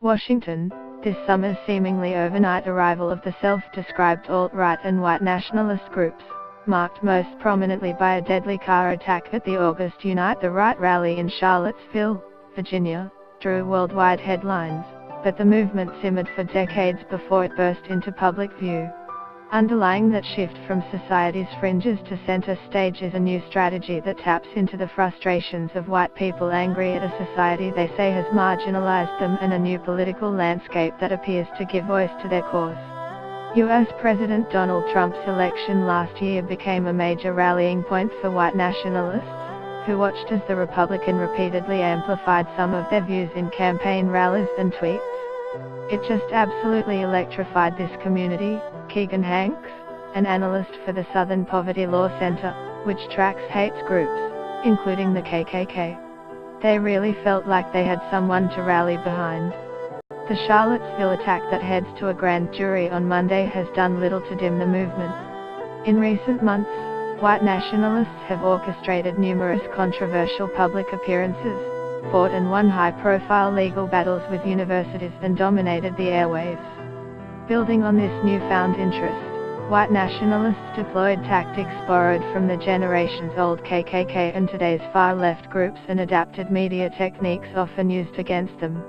Washington, this summer's seemingly overnight arrival of the self-described alt-right and white nationalist groups, marked most prominently by a deadly car attack at the August Unite the Right rally in Charlottesville, Virginia, drew worldwide headlines, but the movement simmered for decades before it burst into public view. Underlying that shift from society's fringes to center stage is a new strategy that taps into the frustrations of white people angry at a society they say has marginalized them and a new political landscape that appears to give voice to their cause. US President Donald Trump's election last year became a major rallying point for white nationalists, who watched as the Republican repeatedly amplified some of their views in campaign rallies and tweets. It just absolutely electrified this community. Keegan Hanks, an analyst for the Southern Poverty Law Center, which tracks hate groups, including the KKK. They really felt like they had someone to rally behind. The Charlottesville attack that heads to a grand jury on Monday has done little to dim the movement. In recent months, white nationalists have orchestrated numerous controversial public appearances, fought and won high-profile legal battles with universities and dominated the airwaves. Building on this newfound interest, white nationalists deployed tactics borrowed from the generations-old KKK and today's far-left groups and adapted media techniques often used against them.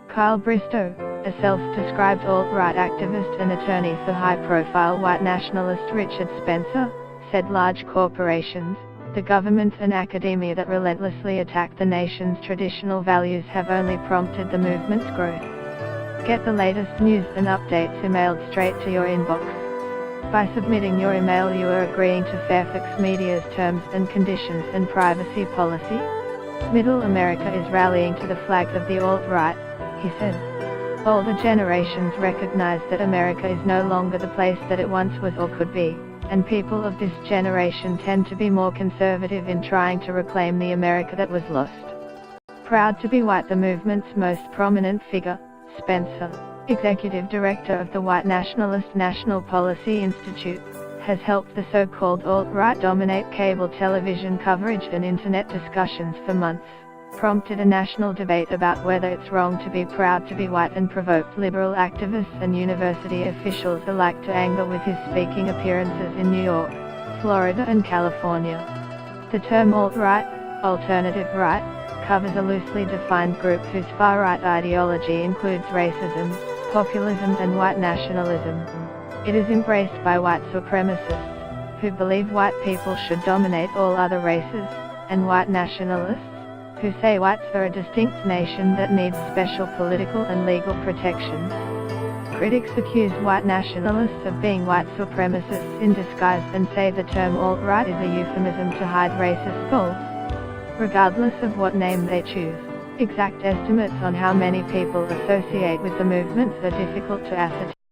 Kyle Bristow, a self-described alt-right activist and attorney for high-profile white nationalist Richard Spencer, said large corporations, the government and academia that relentlessly attack the nation's traditional values have only prompted the movement's growth. Get the latest news and updates emailed straight to your inbox. By submitting your email, you are agreeing to Fairfax Media's terms and conditions and privacy policy. Middle America is rallying to the flag of the alt-right, he said. Older generations recognize that America is no longer the place that it once was or could be, and people of this generation tend to be more conservative in trying to reclaim the America that was lost. Proud to be white, the movement's most prominent figure, Spencer, executive director of the White Nationalist National Policy Institute, has helped the so-called alt-right dominate cable television coverage and internet discussions for months, prompted a national debate about whether it's wrong to be proud to be white, and provoked liberal activists and university officials alike to anger with his speaking appearances in New York, Florida and California. The term alt-right, alternative right, covers a loosely defined group whose far-right ideology includes racism, populism and white nationalism. It is embraced by white supremacists, who believe white people should dominate all other races, and white nationalists, who say whites are a distinct nation that needs special political and legal protections. Critics accuse white nationalists of being white supremacists in disguise and say the term alt-right is a euphemism to hide racist goals. Regardless of what name they choose, exact estimates on how many people associate with the movements are difficult to ascertain.